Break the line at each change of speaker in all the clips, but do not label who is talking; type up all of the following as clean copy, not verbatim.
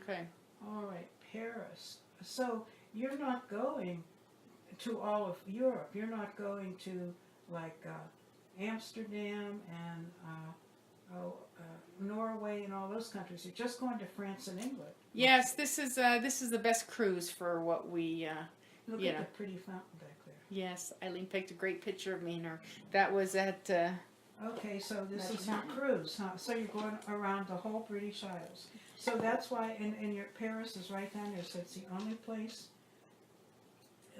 Okay.
All right, Paris. So you're not going to all of Europe. You're not going to like Amsterdam and Norway and all those countries. You're just going to France and England.
Yes, this is the best cruise for what we.
Look
you
at
know.
the pretty fountain back there.
Yes, Eileen picked a great picture of me and her. That was at.
Okay, so this
That's
is your cruise, huh? So you're going around the whole British Isles. So that's why, and your Paris is right down there. So it's the only place.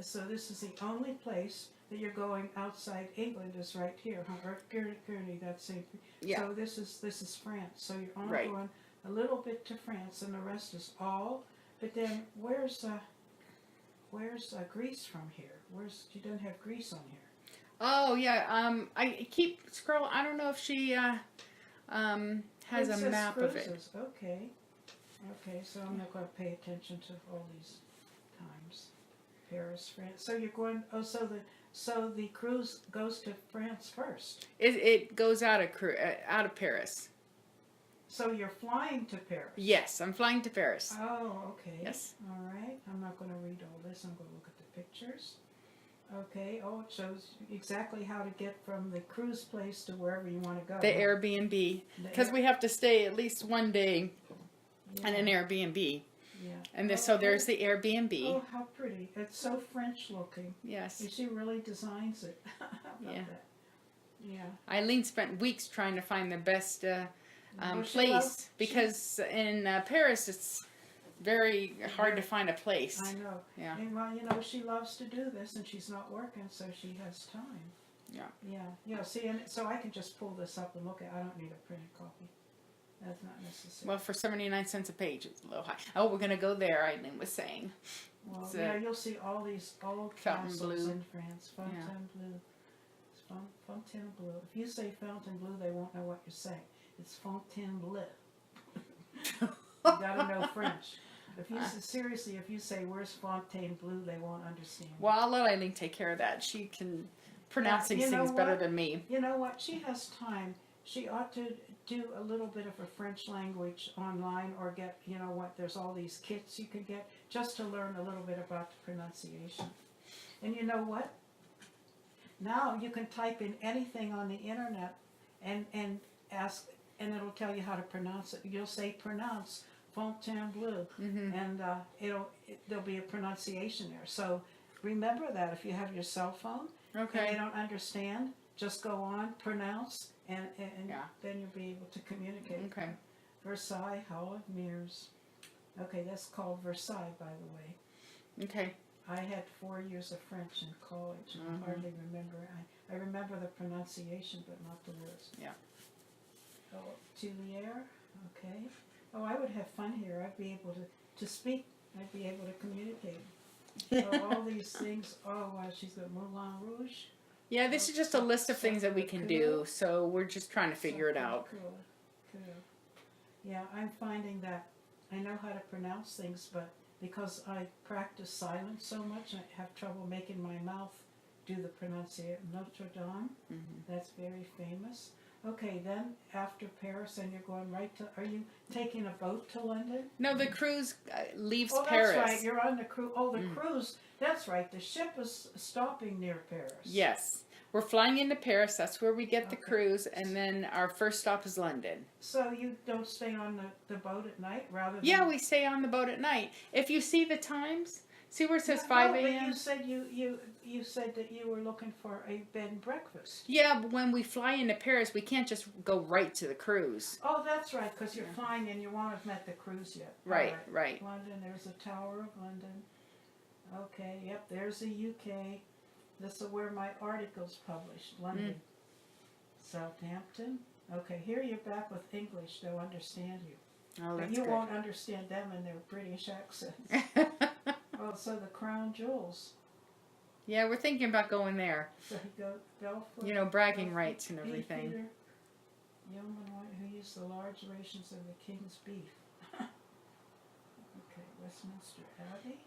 So this is the only place that you're going outside England is right here, huh? Or Guernsey, that's same.
Yeah.
So this is France. So you're only
Right.
going a little bit to France, and the rest is all. But then where's Greece from here? You don't have Greece on here.
Oh yeah. I keep scrolling. I don't know if she has a map
cruises.
of it.
Okay. Okay. So I'm not going to pay attention to all these times. Paris, France. So you're going. Oh, so the cruise goes to France first.
It goes out of Paris.
So you're flying to Paris.
Yes, I'm flying to Paris.
Oh, okay.
Yes.
All right. I'm not going to read all this. I'm going to look at the pictures. Okay. Oh, it shows exactly how to get from the cruise place to wherever you want to go.
The Airbnb, because we have to stay at least one day in an Airbnb.
Yeah.
And so there's the Airbnb.
Oh, how pretty. It's so French looking.
Yes.
She really designs it.
Yeah.
That? Yeah.
Eileen spent weeks trying to find the best
Well,
place because in Paris it's very hard to find a place.
I know.
Yeah.
And well, she loves to do this and she's not working, so she has time.
Yeah.
Yeah. Yeah. See, and so I can just pull this up and look at it. I don't need a printed copy. That's not necessary.
Well, for 79 cents a page, it's a little high. Oh, we're going to go there, Eileen was saying.
Well, yeah, you'll see all these old castles in France. Fontainebleau. Fontainebleau. If you say Fontainebleau, they won't know what you're saying. It's Fontainebleau. You gotta know French. If you seriously, if you say where's Fontainebleau, they won't understand.
Well, I'll let Eileen take care of that. She can pronounce these things better than me.
You know what? She has time. She ought to do a little bit of a French language online or get, there's all these kits you can get just to learn a little bit about the pronunciation. And you know what? Now you can type in anything on the internet and ask, and it'll tell you how to pronounce it. You'll say pronounce Fontainebleau, and there'll be a pronunciation there. So remember that if you have your cell phone and they don't understand, just go on, pronounce, and then you'll be able to communicate.
Okay.
Versailles Hall of Mirrors. Okay, that's called Versailles, by the way.
Okay.
I had 4 years of French in college, and I hardly remember. I remember the pronunciation, but not the words.
Yeah.
Oh, Tulier. Okay. Oh, I would have fun here. I'd be able to speak. I'd be able to communicate. So all these things. Oh, wow, she's got Moulin Rouge.
Yeah, this is just a list of things that we can do, so we're just trying to figure it out.
Cool. Yeah, I'm finding that I know how to pronounce things, but because I practice silence so much, I have trouble making my mouth do the pronunciation. Notre Dame, that's very famous. Okay, then after Paris, and you're going right to, are you taking a boat to London?
No, the cruise leaves
Paris.
Paris.
Oh, that's right, you're on the cruise. Oh, the cruise, that's right, the ship is stopping near Paris.
Yes. We're flying into Paris, that's where we get the cruise, and then our first stop is London.
So you don't stay on the boat at night rather than...
Yeah, we stay on the boat at night. If you see the times, see where it says 5 a.m.?
But you said that you were looking for a bed and breakfast.
Yeah, but when we fly into Paris, we can't just go right to the cruise.
Oh, that's right, because you're flying and you won't have met the cruise yet.
Right.
London, there's the Tower of London. Okay, yep, there's the UK. This is where my article's published, London. Southampton. Okay, here you're back with English. They'll understand you.
Oh, that's
but you
good.
won't understand them in their British accents. Oh, so the Crown Jewels.
Yeah, we're thinking about going there.
So you go Belfort.
You know, bragging
Belfort,
rights and everything.
Beefeater, yeoman who used the large rations of the king's beef. Okay, Westminster Abbey.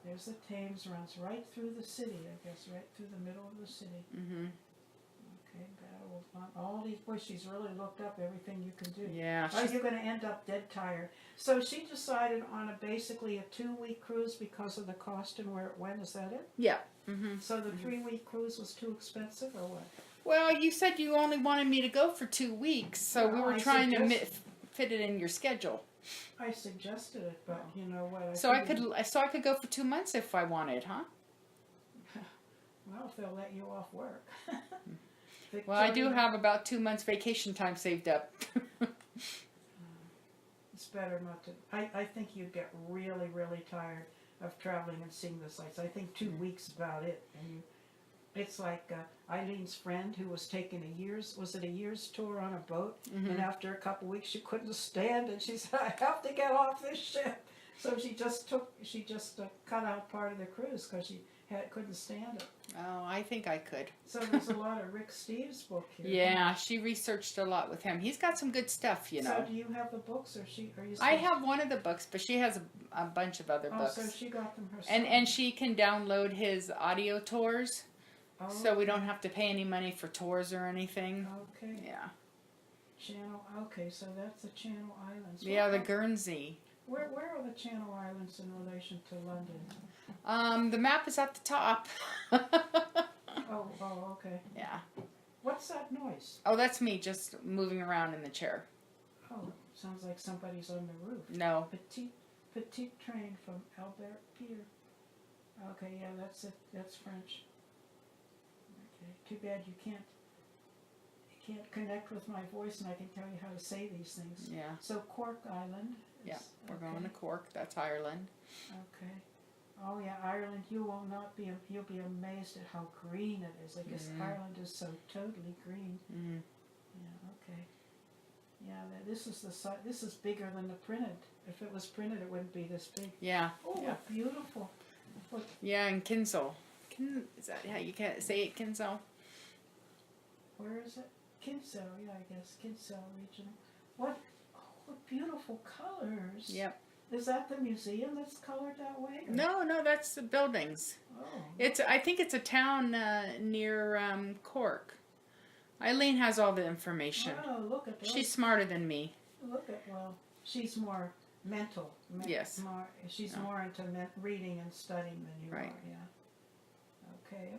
There's the Thames, runs right through the city, I guess, right through the middle of the city. Okay, Battle of on all these, boy, she's really looked up everything you can do.
Yeah.
Or you're going to end up dead tired. So she decided on basically a 2-week cruise because of the cost and where it went. Is that it?
Yeah. Mm-hmm.
So the 3-week cruise was too expensive, or what?
Well, you said you only wanted me to go for 2 weeks, so we were trying to fit it in your schedule.
I suggested it, but you know what?
So I could go for 2 months if I wanted, huh?
Well, if they'll let you off work.
Well, I do have about 2 months vacation time saved up.
It's better not to. I think you'd get really, really tired of traveling and seeing the sights. I think 2 weeks is about it. And it's like Eileen's friend who was taking a year's tour on a boat, and after a couple weeks she couldn't stand it. She said, "I have to get off this ship." So she just cut out part of the cruise because she couldn't stand it.
Oh, I think I could.
So there's a lot of Rick Steves' book here.
Yeah, she researched a lot with him. He's got some good stuff, you know.
So do you have the books, or are you?
I have one of the books, but she has a bunch of other books.
Oh, so she got them herself.
And she can download his audio tours, so we don't have to pay any money for tours or anything.
Okay.
Yeah.
Channel. Okay, so that's the Channel Islands.
Yeah, the Guernsey.
Where are the Channel Islands in relation to London?
The map is at the top.
Oh, okay.
Yeah.
What's that noise?
Oh, that's me just moving around in the chair.
Oh, sounds like somebody's on the roof.
No.
Petite train from Albert Pier. Okay, yeah, that's it. That's French. Okay, too bad you can't connect with my voice, and I can tell you how to say these things.
Yeah.
So Cork Island.
Yeah, we're going to Cork. That's Ireland.
Okay. Oh yeah, Ireland. You'll be amazed at how green it is. I guess Ireland is so totally green.
Mm.
Yeah. Okay. Yeah. This is bigger than the printed. If it was printed, it wouldn't be this big.
Yeah.
Oh,
yeah.
Beautiful. Look.
Yeah, and Kinsale. Is that how you can say it, Kinsale?
Where is it? Kinsale. Yeah, I guess Kinsale Regional. What beautiful colors.
Yep.
Is that the museum that's colored that way? Or?
No, that's the buildings.
Oh.
I think it's a town near Cork. Eileen has all the information.
Oh, look at that.
She's smarter than me.
She's more mental.
Yes.
She's more into reading and studying than you are. Yeah. Okay.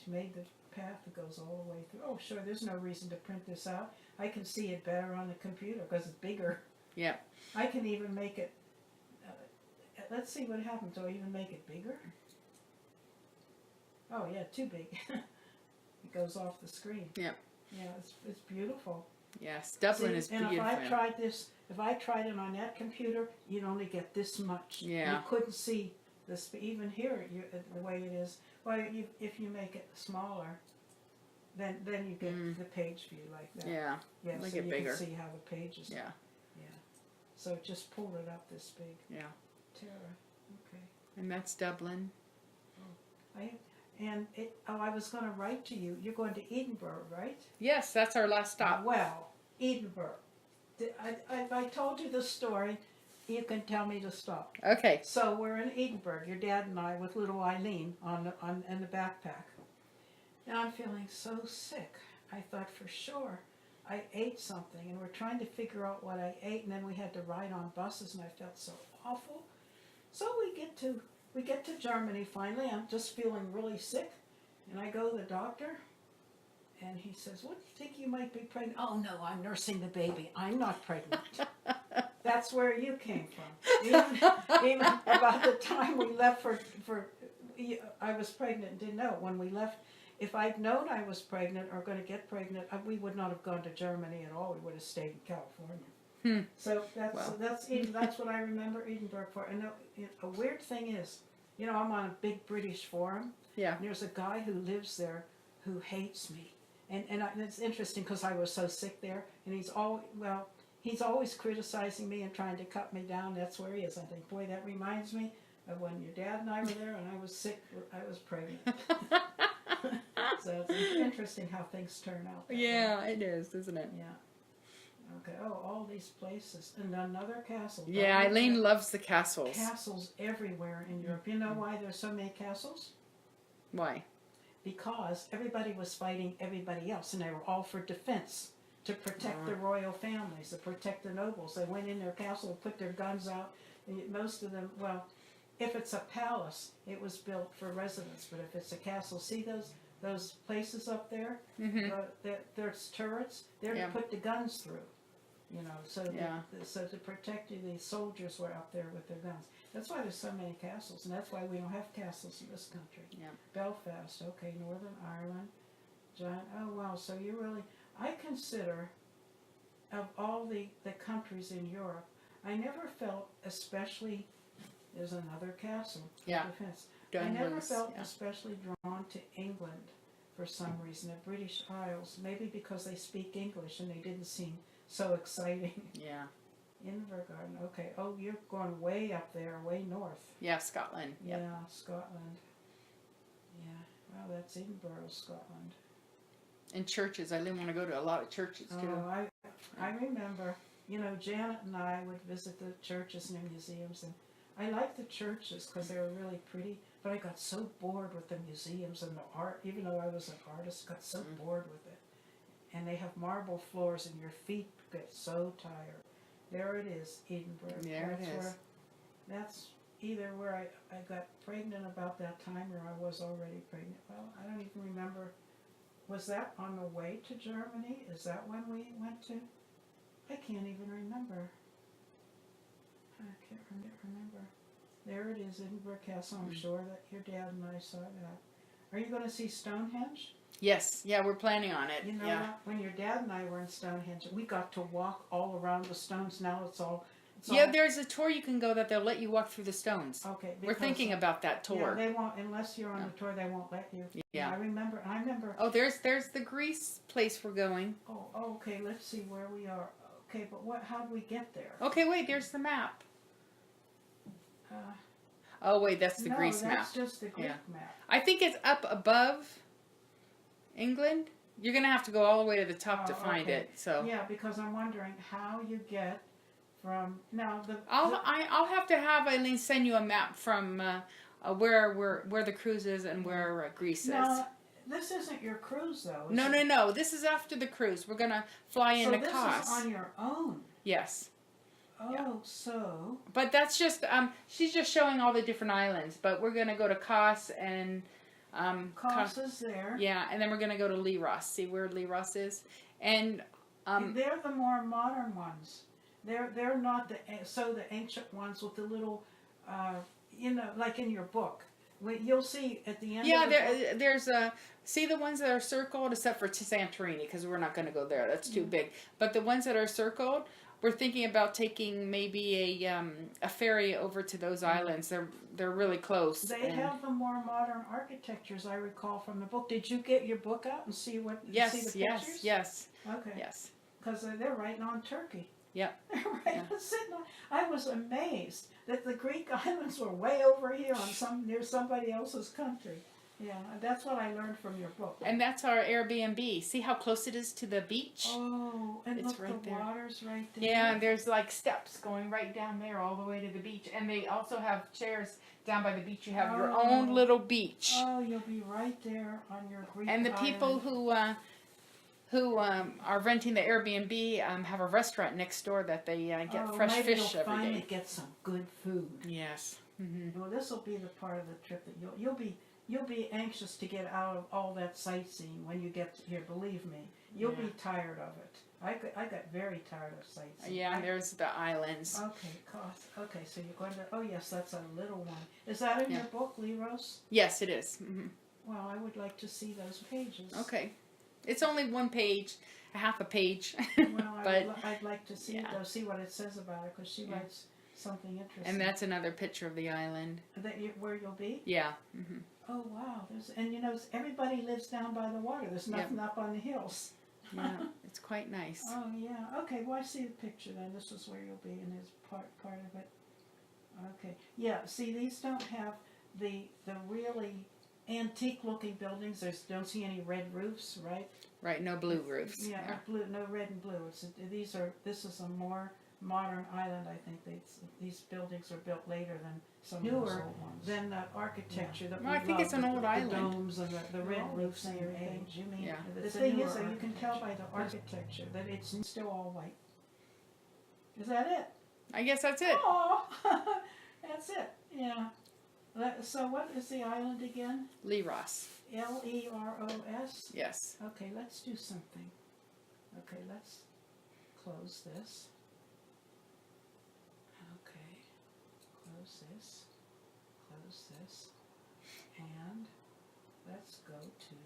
She made the path that goes all the way through. Oh, sure. There's no reason to print this out. I can see it better on the computer because it's bigger.
Yeah.
I can even make it. Let's see what happens. Do I even make it bigger? Oh yeah, too big. It goes off the screen.
Yep.
Yeah, it's beautiful.
Yes, Dublin is beautiful.
And if I tried it on that computer, you'd only get this much.
Yeah.
You couldn't see this, even here, the way it is. Well, if you make it smaller, then you get the page view like that.
Yeah.
Yeah,
Make
so
it
you
bigger.
can see how the pages.
Yeah.
Yeah. So just pull it up this big.
Yeah.
Tara. Okay.
And that's Dublin.
I was going to write to you. You're going to Edinburgh, right?
Yes, that's our last stop.
Well, Edinburgh. I told you the story. You can tell me to stop.
Okay.
So we're in Edinburgh. Your dad and I with little Eileen in the backpack. Now I'm feeling so sick. I thought for sure I ate something, and we're trying to figure out what I ate, and then we had to ride on buses, and I felt so awful. So we get to Germany finally. I'm just feeling really sick, and I go to the doctor, and he says, "What do you think you might be pregnant?" "Oh no, I'm nursing the baby. I'm not pregnant." That's where you came from. Even about the time we left I was pregnant and didn't know it. When we left, if I'd known I was pregnant or going to get pregnant, we would not have gone to Germany at all. We would have stayed in California. So that's what I remember Edinburgh for. And a weird thing is, I'm on a big British forum.
Yeah.
And there's a guy who lives there who hates me. And it's interesting because I was so sick there, and he's always criticizing me and trying to cut me down. That's where he is. I think, boy, that reminds me of when your dad and I were there and I was sick. I was pregnant. So it's interesting how things turn out.
Yeah, it is, isn't it?
Yeah. Okay. Oh, all these places. And another castle.
Yeah, Eileen loves the castles.
Castles everywhere in Europe. You know why there's so many castles?
Why?
because everybody was fighting everybody else, and they were all for defense, to protect the royal families, to protect the nobles. They went in their castle, put their guns out. Most of them, well, if it's a palace, it was built for residence, but if it's a castle, see those places up there? There's turrets. They're to put the guns through, you know. So so to protect you, the soldiers were up there with their guns. That's why there's so many castles, and that's why we don't have castles in this country.
Yeah.
Belfast, okay, Northern Ireland. Oh wow, so you really, I consider, of all the countries in Europe, I never felt especially, there's another castle.
Yeah.
Defense.
Dungeons,
I never felt especially drawn to England for some reason, the British Isles, maybe because they speak English and they didn't seem so exciting.
Yeah.
Invergarden, okay. Oh, you're going way up there, way north.
Yeah, Scotland. Yep.
Yeah, Scotland. Yeah, well, that's Edinburgh, Scotland.
And churches. I didn't want to go to a lot of churches too.
Oh, I remember, you know, Janet and I would visit the churches and the museums, and I liked the churches because they were really pretty, but I got so bored with the museums and the art, even though I was an artist, got so bored with it. And they have marble floors and your feet get so tired. There it is, Edinburgh.
There it is.
That's either where I got pregnant about that time or I was already pregnant. Well, I don't even remember. Was that on the way to Germany? Is that when we went to? I can't even remember. I can't remember. There it is, Edinburgh Castle. I'm sure that your dad and I saw that. Are you going to see Stonehenge?
Yes. Yeah, we're planning on it.
You know,
yeah.
When your dad and I were in Stonehenge, we got to walk all around the stones. Now it's all...
There's a tour you can go that they'll let you walk through the stones.
Okay.
We're thinking about that tour.
Yeah, they won't, unless you're on the tour, they won't let you.
Yeah.
I remember...
Oh, there's the Greece place we're going.
Oh, okay, let's see where we are. Okay, but how do we get there?
Okay, wait, there's the map. Oh, wait, that's the Greece map.
No, that's just the Greek map.
I think it's up above England. You're going to have to go all the way to the top to find it. So
yeah, because I'm wondering how you get from now.
I'll have to have Eileen send you a map from where the cruise is and where Greece is.
No, this isn't your cruise though.
No. This is after the cruise. We're going to fly into Kos.
So this is on your own.
Yes.
Oh, so.
But that's just she's just showing all the different islands. But we're going to go to Kos and.
Kos is there.
Yeah, and then we're going to go to Leros. See where Leros is, and
they're the more modern ones. They're not the ancient ones with the little, like in your book. You'll see at the end.
Yeah,
of the book,
there's see the ones that are circled, except for Santorini, because we're not going to go there. That's too big. But the ones that are circled, we're thinking about taking maybe a ferry over to those islands. They're really close.
They have the more modern architectures, I recall from the book. Did you get your book out and see what?
Yes,
see the pictures?
yes.
Okay.
Yes.
Because they're writing on Turkey.
Yep.
They're sitting on. I was amazed that the Greek islands were way over here on near somebody else's country. Yeah, that's what I learned from your book.
And that's our Airbnb. See how close it is to the beach?
Oh, and
it's
look,
right
the
there.
water's right there.
Yeah, and there's like steps going right down there all the way to the beach. And they also have chairs down by the beach. You have your own little beach.
Oh, you'll be right there on your Greek
And the people who are renting the Airbnb have a restaurant next door that they get fresh
maybe
fish
you'll
every day.
finally get some good food.
Yes. Mm-hmm.
Well, this will be the part of the trip that you'll be anxious to get out of all that sightseeing when you get here. Believe me, you'll be tired of it. I got very tired of sightseeing.
Yeah, and there's the islands.
Okay, okay, so you're going to. Oh yes, that's a little one. Is that in your book, Leros?
Yes, it is. Mm-hmm.
Well, I would like to see those pages.
Okay, it's only one page, a half a page.
Well,
but
I'd like to see see what it says about it because she writes something interesting.
And that's another picture of the island.
Where you'll be?
Yeah. Mm-hmm.
Oh wow! And everybody lives down by the water. There's nothing up on the hills.
Yeah, it's quite nice.
Oh yeah. Okay. Well, I see the picture then. This is where you'll be, and there's part of it. Okay. Yeah. See, these don't have the really antique-looking buildings. Don't see any red roofs, right?
Right. No blue roofs.
Yeah. Blue. No red and blue. This is a more modern island. I think these buildings are built later than some of those
Newer
old ones.
than the architecture that
Well,
we
I think
love,
it's an old
the
island.
domes and the
They're
red
all
roofs
the
and
same
everything.
age. You mean
Yeah.
If
the
it's a
thing
newer
is that you can tell by
architecture.
the architecture that it's still all white. Is that it?
I guess that's it.
Oh, that's it. Yeah. So what is the island again?
Leros.
Leros?
Yes.
Okay, let's do something. Okay, let's close this. Okay, close this. Close this. And let's go to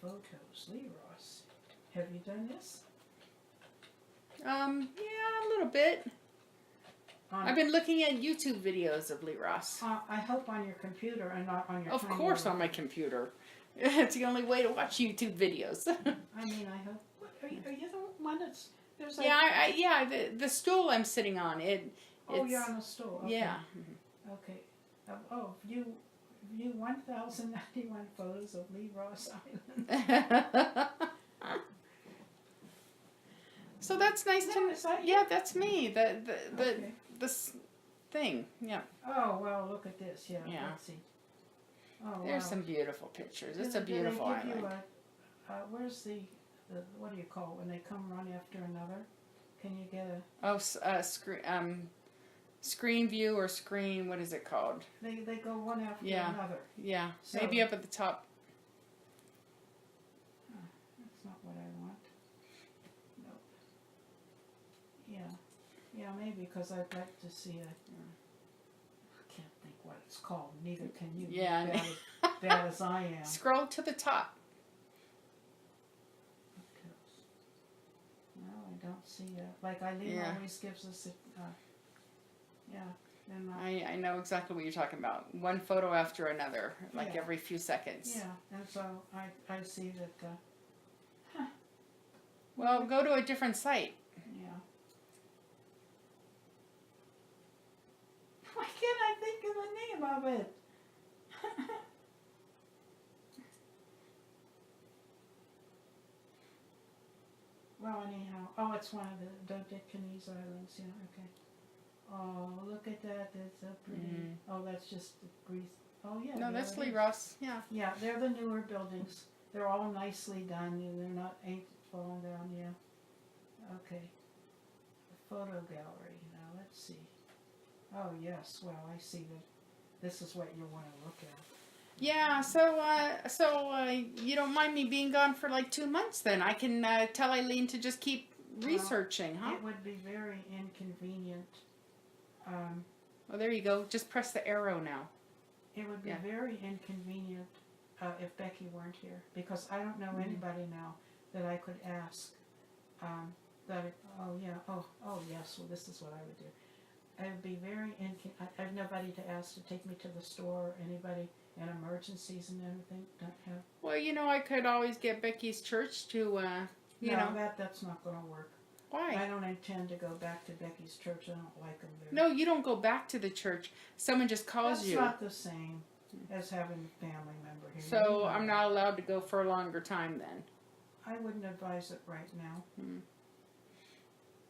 photos. Leros. Have you done this?
Yeah, a little bit. I've been looking at YouTube videos of Leros.
I hope on your computer and not on your
Of
tiny
course,
little-
on my computer. It's the only way to watch YouTube videos.
I mean, I hope. What, are you the one that's there's?
Yeah, the stool I'm sitting on.
Oh,
It's,
you're on a stool. Okay.
Yeah.
Okay. View 1,091 photos of Lee Ross Island.
So that's nice to.
Is that you?
Yeah, that's me.
Okay.
This thing. Yeah.
Oh well, look at this. Yeah.
Yeah.
Let's see. Oh
There's
wow.
some beautiful pictures. It's
Do
a beautiful
they give
island.
You where's the what do you call it when they come run after another? Can you get a?
Oh, screen view or screen. What is it called?
They go one after
Yeah.
another.
Yeah,
So-
maybe up at the top.
That's not what I want. Nope. Yeah, maybe because I'd like to see a. I can't think what it's called. Neither can you.
Yeah, I
Bad as I am.
Scroll to the top.
No, I don't see it. Like Eileen
Yeah.
always gives us a. Yeah. Then
I know exactly what you're talking about. One photo after another, like
Yeah.
every few seconds.
yeah, and so I see that.
Well, go to a different site.
Yeah. Why can't I think of the name of it? Well, anyhow, it's one of the Dodecanese Islands. Yeah, okay. Oh, look at that! That's so pretty.
Mm.
Oh, that's just the Greece. Oh, yeah.
No,
there
that's
it
Lee
is.
Ross. Yeah.
Yeah, they're the newer buildings. They're all nicely done. They're not ain't falling down. Yeah. Okay. The photo gallery. Now let's see. Oh yes. Well, I see that. This is what you want to look at.
Yeah. So you don't mind me being gone for like 2 months? Then I can tell Eileen to just keep researching, huh?
It would be very inconvenient.
Oh, there you go. Just press the arrow now.
It would be
Yeah.
very inconvenient if Becky weren't here, because I don't know
Mm-hmm.
anybody now that I could ask. Oh yes. Well, this is what I would do. It would be very I have nobody to ask to take me to the store. Anybody in emergencies and everything. Don't have.
Well, I could always get Becky's church to,
That's not going to work.
Why?
I don't intend to go back to Becky's church. I don't like them there.
No, you don't go back to the church. Someone just calls
That's
you.
not the same as having a family member here.
So
You know
I'm
that.
not allowed to go for a longer time then.
I wouldn't advise it right now.
Hmm.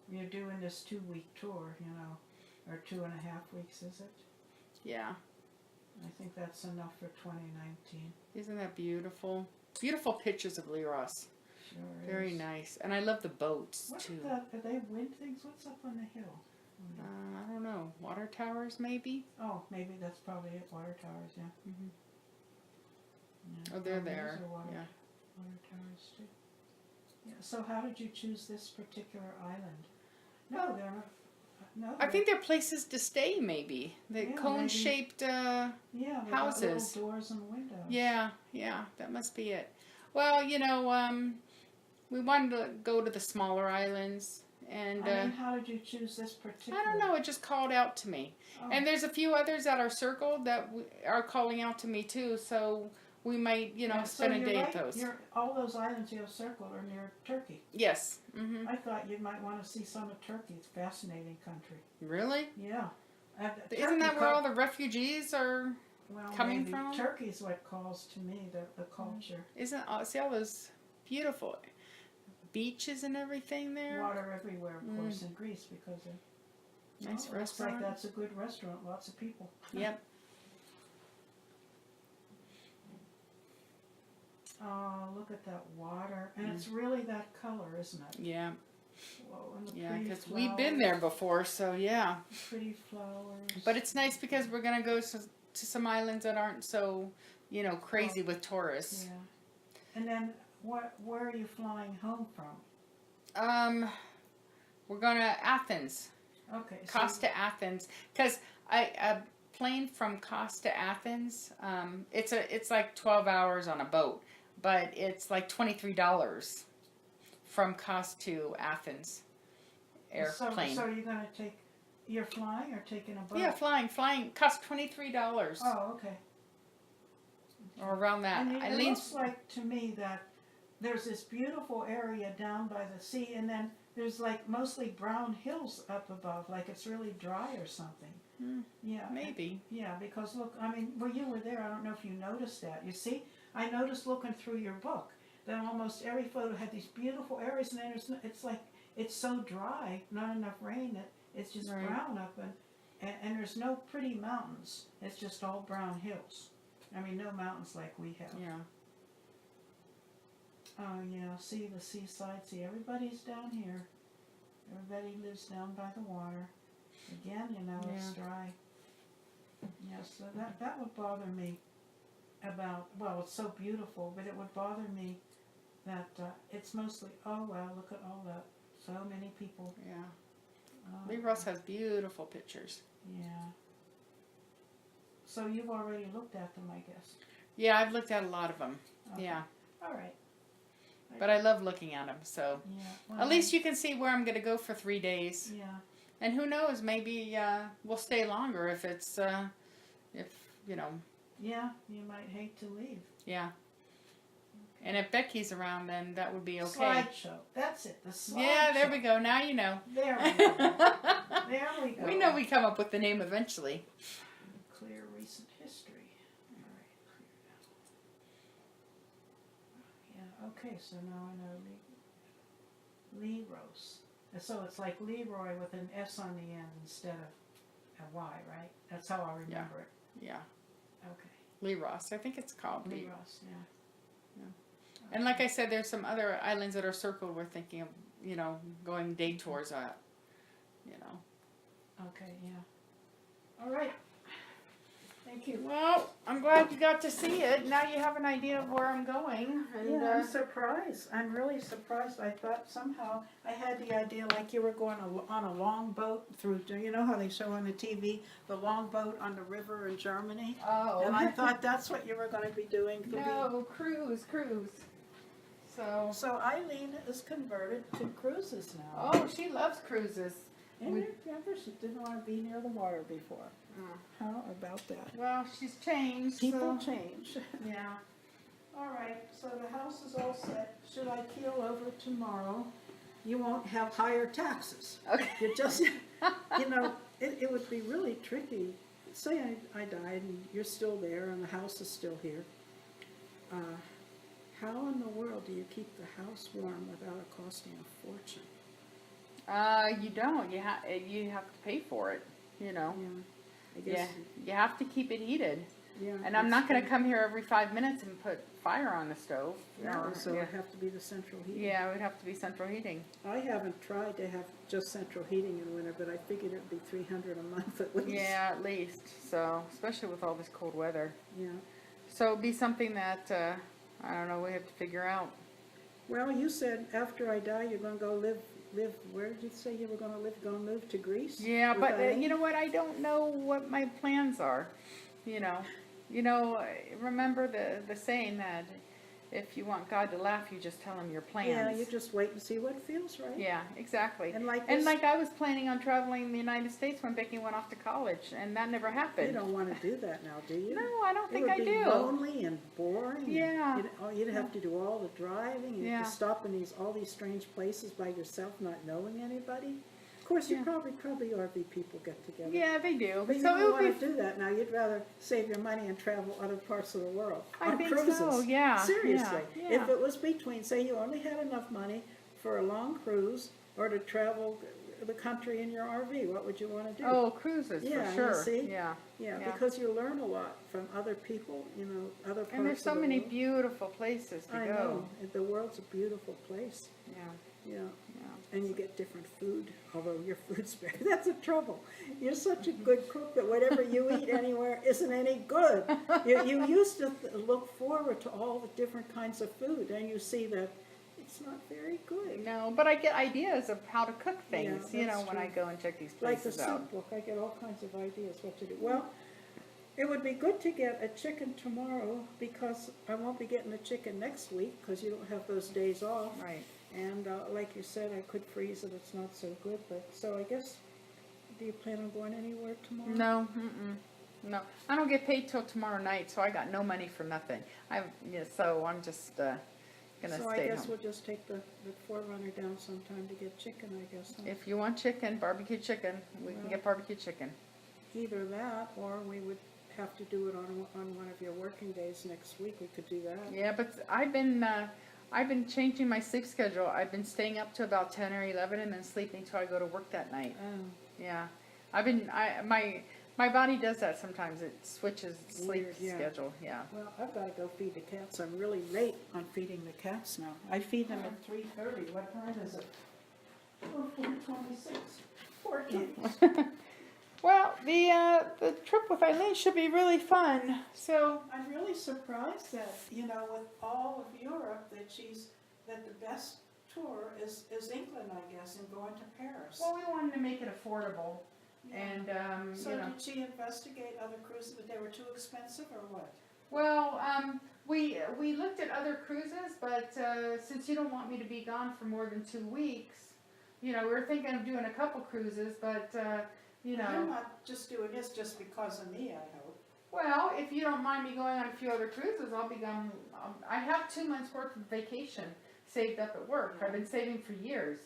You're doing this 2-week tour, or 2.5 weeks, is it?
Yeah.
I think that's enough for 2019.
Isn't that beautiful? Beautiful pictures of Leros.
Sure
Very
is.
nice. And I love the boats
What
too.
are they wind things? What's up on the hill?
I don't know. Water towers maybe?
Oh, maybe that's probably it. Water towers, yeah.
Mhm.
Yeah.
Oh, they're
those
there.
are water,
Yeah.
water towers too. Yeah. So how did you choose this particular island? No, they're not. No.
I think they're places to stay maybe. The
Yeah,
cone-shaped,
yeah, they got
houses.
little doors and windows.
yeah, that must be it. Well, we wanted to go to the smaller islands and
I mean, how did you choose this particular?
I don't know, it just called out to me.
Oh.
And there's a few others that are circled that are calling out to me too, so we might,
Yeah,
spend
so
a
you're
day
right.
at those.
All those islands you have circled are near Turkey.
Yes. Mm-hmm.
I thought you might want to see some of Turkey. It's a fascinating country.
Really?
Yeah.
Isn't that where all the refugees are? coming
maybe.
from?
Turkey's what calls to me the culture.
Isn't see all those beautiful? beaches and everything there.
Water everywhere, of course, in Greece because of.
Nice
Looks like
restaurant.
that's a good restaurant. Lots of people.
Yep.
Oh, look at that water, and it's really that color, isn't it?
Yeah.
Whoa, and the
Yeah,
pretty
because
flowers.
we've been there before, so yeah.
Pretty flowers.
But it's nice because we're gonna go to some islands that aren't so, crazy with tourists.
Yeah. And then, where are you flying home from?
We're going to Athens,
Okay.
Costa Athens, because a plane from Costa Athens, it's like 12 hours on a boat, but it's like $23 from Costa to Athens airplane.
So you're going to you're flying or taking a boat?
Yeah, flying costs $23
Oh, okay.
or around that.
And it
Eileen's
looks like to me that there's this beautiful area down by the sea, and then there's like mostly brown hills up above, like it's really dry or something. Yeah.
maybe.
Yeah, because look, I mean, well, you were there. I don't know if you noticed that. You see, I noticed looking through your book that almost every photo had these beautiful areas, and then it's like it's so dry, not enough rain that it's just
Right.
brown up, and there's no pretty mountains. It's just all brown hills. I mean, no mountains like we have.
Yeah.
Oh yeah, see the seaside. See, everybody's down here. Everybody lives down by the water. Again, it's dry. Yeah, so that would bother me about, well, it's so beautiful, but it would bother me that it's mostly, oh wow, look at all that. So many people.
Yeah.
Oh,
Lee Ross has beautiful pictures.
Yeah. So you've already looked at them, I guess.
Yeah, I've looked at a lot of them.
Okay.
Yeah.
All right.
But I love looking at them, so.
Yeah. Well,
At least you can see where I'm going to go for 3 days.
Yeah.
And who knows, maybe we'll stay longer if it's,
Yeah, you might hate to leave.
yeah. And if Becky's around, then that would be okay.
Slideshow. That's it. The slideshow.
Yeah, there we go. Now you know.
There we go. There we go.
We know we come up with the name eventually.
Clear recent history. All right. Clear now. Yeah. Okay. So now I know Leros. So it's like Leroy with an S on the end instead of a Y, right? That's how I remember it.
Yeah.
Okay.
Lee Ross. I think it's called Lee.
Leros. Yeah.
And like I said, there's some other islands that are circled we're thinking of, going day tours at.
Okay. Yeah. All right. Thank you.
Well, I'm glad you got to see it. Now you have an idea of where I'm going. And,
Yeah, I'm surprised. I'm really surprised. I thought somehow I had the idea like you were going on a long boat through, you know how they show on the TV, the long boat on the river in Germany?
Oh.
And I thought that's what you were going to be doing.
No, cruise. So.
So Eileen is converted to cruises now.
Oh, she loves cruises.
And remember, she didn't want to be near the water before. How about that?
Well, she's changed.
People
so.
change.
Yeah.
All right, so the house is all set. Should I keel over tomorrow? You won't have higher taxes.
Okay.
You just, it would be really tricky. Say I died and you're still there and the house is still here. How in the world do you keep the house warm without it costing a fortune?
You don't. You have to pay for it.
Yeah, I guess.
You have to keep it heated.
Yeah.
And I'm not going to come here every 5 minutes and put fire on the stove.
No, so
yeah.
it'd have to be the central heating.
Yeah, it would have to be central heating.
I haven't tried to have just central heating in winter, but I figured it'd be $300 a month at least.
Yeah, at least. So, especially with all this cold weather.
Yeah.
So it'd be something that, I don't know, we have to figure out.
Well, you said after I die, you're going to go live. Where did you say you were going to live? Going to move to Greece?
Yeah,
With
but
Eileen?
you know what? I don't know what my plans are. Remember the saying that if you want God to laugh, you just tell him your plans.
Yeah, you just wait and see what feels right.
Yeah, exactly.
And like
I was planning on traveling the United States when Becky went off to college, and that never happened.
You don't want to do that now, do you?
No, I don't think I do.
It would be lonely and boring.
Yeah.
And you'd have to do all the driving. You'd
Yeah.
have to stop in all these strange places by yourself, not knowing anybody. Of course, you
Yeah.
probably RV people get together.
Yeah, they do.
But you
So
don't
it would
want
be.
to do that now. You'd rather save your money and travel other parts of the world
I
on
think
cruises.
so. Yeah.
Seriously.
Yeah.
If it was between, say you only had enough money for a long cruise or to travel the country in your RV? What would you want to do?
Oh, cruises
Yeah,
for
you
sure.
see?
Yeah.
Yeah,
Yeah.
because you learn a lot from other people, you know, other parts
And there's so
of the
many
world.
beautiful places to
I
go.
know, the world's a beautiful place.
Yeah.
Yeah,
Yeah.
and you get different food, although your food's better. That's the trouble. You're such a good cook that whatever you eat anywhere isn't any good. You used to look forward to all the different kinds of food, and you see that it's not very good.
No, but I get ideas of how to cook things,
Yeah,
you know,
that's
when
true.
I go and check these
Like the
places out.
soup book, I get all kinds of ideas what to do. Well, it would be good to get a chicken tomorrow because I won't be getting a chicken next week because you don't have those days off.
Right.
And like you said, I could freeze it, it's not so good, but, so I guess, do you plan on going anywhere tomorrow?
No, no. I don't get paid till tomorrow night, so I got no money for nothing. So I'm just gonna
So I
stay
guess
home.
we'll just take the Forerunner down sometime to get chicken, I guess. Huh?
If you want chicken, barbecue chicken, we can
Well-
get barbecue chicken.
Either that, or we would have to do it on one of your working days next week, we could do that.
Yeah, but I've been changing my sleep schedule. I've been staying up to about 10 or 11 and then sleeping till I go to work that night.
Oh,
Yeah. My body does that sometimes. It switches sleep
Weird, yeah.
schedule. Yeah.
well, I've gotta go feed the cats, I'm really late on feeding the cats now. I feed them at 3:30, what time is it? Oh, 4:26, poor kitties.
Well, the trip with Eileen should be really fun. So
I'm really surprised that, you know, with all of Europe, that the best tour is England, I guess, and going to Paris.
well, we wanted to make it affordable,
Yeah.
and
So
you know.
did she investigate other cruises, but they were too expensive, or what?
Well, we looked at other cruises, but since you don't want me to be gone for more than 2 weeks, you know, we were thinking of doing a couple cruises, but you know.
I'm not just doing this just because of me, I hope.
Well, if you don't mind me going on a few other cruises, I'll be gone. I have 2 months worth of vacation saved up at work. I've been saving for years,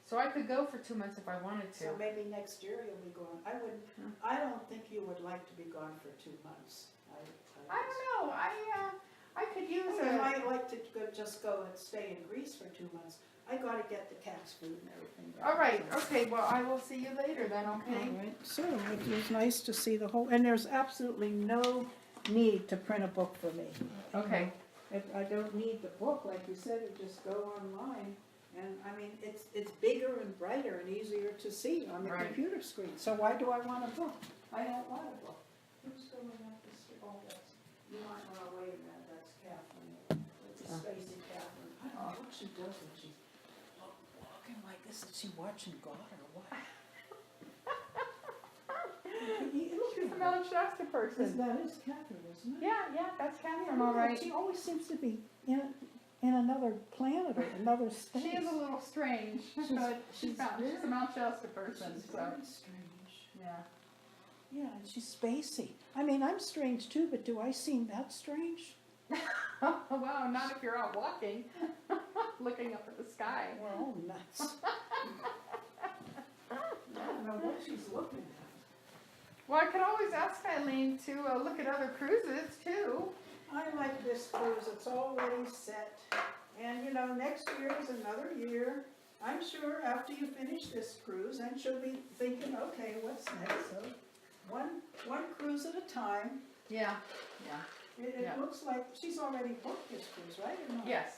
so I could go for 2 months if I wanted to.
So maybe next year you'll be gone. I don't think you would like to be gone for 2 months.
I don't know. I could use
I
a.
might like to just go and stay in Greece for 2 months. I gotta get the cats food and everything.
All right. Okay. Well, I will see you later then. Okay.
All right, so it was nice to see the whole, and there's absolutely no need to print a book for me.
Okay.
I don't need the book, like you said, you just go online, and I mean, it's bigger and brighter and easier to see on the
Right.
computer screen, so why do I want a book? I don't want a book. Who's going up the street? Oh, that's, you might wanna wait a minute, that's Catherine, it's a Stacy Catherine. I don't know what she does when she's walking like this, is she watching God or what?
She's a Mount Shasta person.
That is Catherine, isn't it?
Yeah, that's Catherine.
Yeah,
All right.
She always seems to be in another planet or another space.
She is a little strange, but she's a Mount Shasta person.
She's
So
very strange.
yeah.
Yeah, and she's spacey. I mean, I'm strange too, but do I seem that strange?
Oh, wow, not if you're out walking, looking up at the sky.
Well, nuts. I don't know what she's looking at.
Well, I could always ask Eileen to look at other cruises too.
I like this cruise, it's already set. And you know, next year is another year. I'm sure after you finish this cruise, then she'll be thinking, okay, what's next? So one cruise at a time.
Yeah.
It
Yeah.
looks like she's already booked this cruise, right? Or not?
Yes.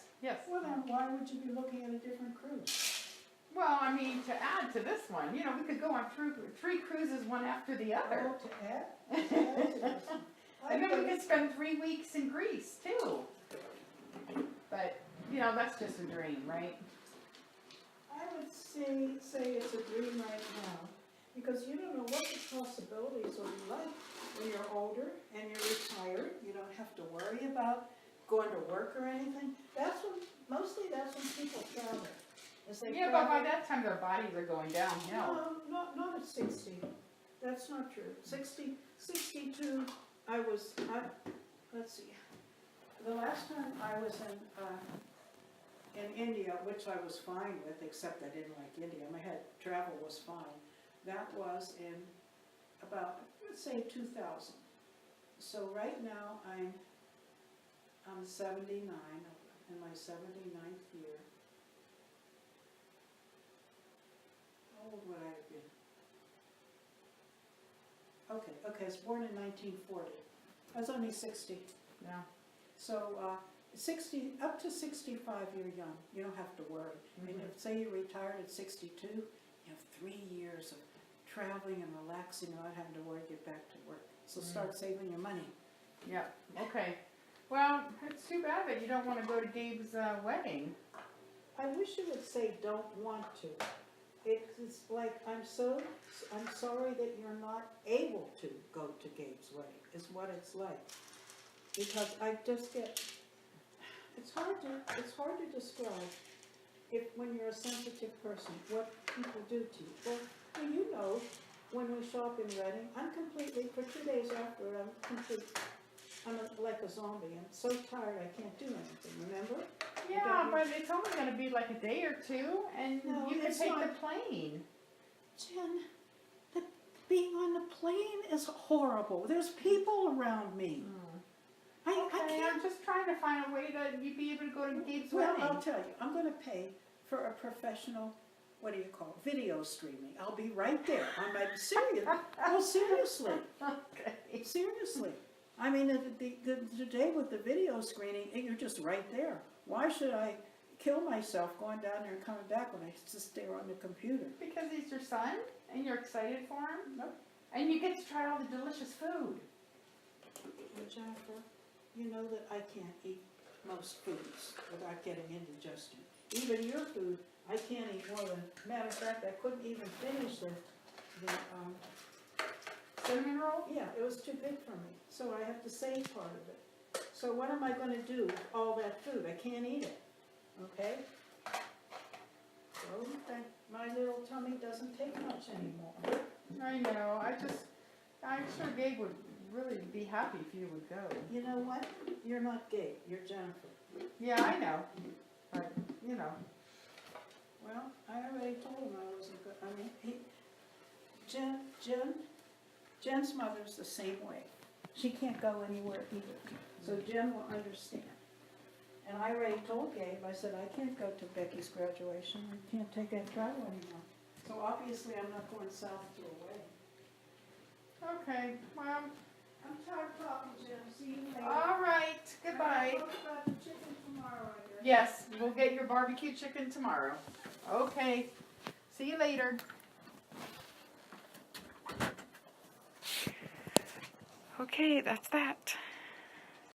Well, then why would you be looking at a different cruise?
Well, I mean, to add to this one, you know, we could go on through 3 cruises, one after the other.
Oh, to add to this.
And then we could spend 3 weeks in Greece too. But, you know, that's just a dream, right?
I would say it's a dream right now, because you don't know what the possibilities will be like when you're older and you're retired. You don't have to worry about going to work or anything. Mostly that's when people travel. As they
Yeah, but by
travel-
that time their bodies are going downhill.
No, not at 60. That's not true. 62, let's see. The last time I was in India, which I was fine with, except I didn't like India. Travel was fine. That was in about, let's say 2000. So right now I'm 79, in my 79th year. How old would I have been? Okay, I was born in 1940. I was only 60.
Yeah.
So 60, up to 65, you're young. You don't have to worry. I mean, if say you retired at 62, you have 3 years of traveling and relaxing without having to worry to get back to work. So start saving your money.
Yeah. Okay. Well, it's too bad that you don't want to go to Gabe's wedding.
I wish you would say don't want to. It's like I'm sorry that you're not able to go to Gabe's wedding. Is what it's like. Because I just get, it's hard to describe when you're a sensitive person what people do to you. Well, you know, when we shop in Reading, I'm completely, for 2 days after, I'm like a zombie. I'm so tired I can't do anything, remember?
Yeah, but it's only going to be like a day or two, and
No,
you can
it's
take
not.
the plane.
Jen, being on the plane is horrible. There's people around me. I
Okay,
can't.
I'm just trying to find a way that you'd be able to go to Gabe's
Well,
wedding.
I'll tell you, I'm going to pay for a professional, what do you call it, video streaming. I'll be right there. I'm serious. Oh, seriously.
Okay.
Seriously. I mean, the day with the video screening, you're just right there. Why should I kill myself going down there and coming back when I just stay on the computer?
Because he's your son, and you're excited for him,
No.
and you get to try all the delicious food.
But Jennifer, you know that I can't eat most foods without getting indigestion. Even your food, I can't eat more than. Matter of fact, I couldn't even finish the
Cinnamon roll?
yeah, it was too big for me. So I have to save part of it. So what am I going to do with all that food? I can't eat it. Okay? So my little tummy doesn't take much anymore.
I know. I'm sure Gabe would really be happy if you would go.
You know what? You're not gay. You're Jennifer.
Yeah, I know. But, you know.
Well, I already told him I wasn't good. I mean, Jen's mother's the same way. She can't go anywhere either. So Jen will understand. And I already told Gabe, I said, I can't go to Becky's graduation. I can't take that travel anymore. So obviously I'm not going south to a wedding.
Okay, well,
I'm tired of talking, Jen. See you later.
all right. Goodbye.
Talk about the chicken tomorrow, I guess.
Yes, we'll get your barbecue chicken tomorrow. Okay. See you later. Okay, that's that.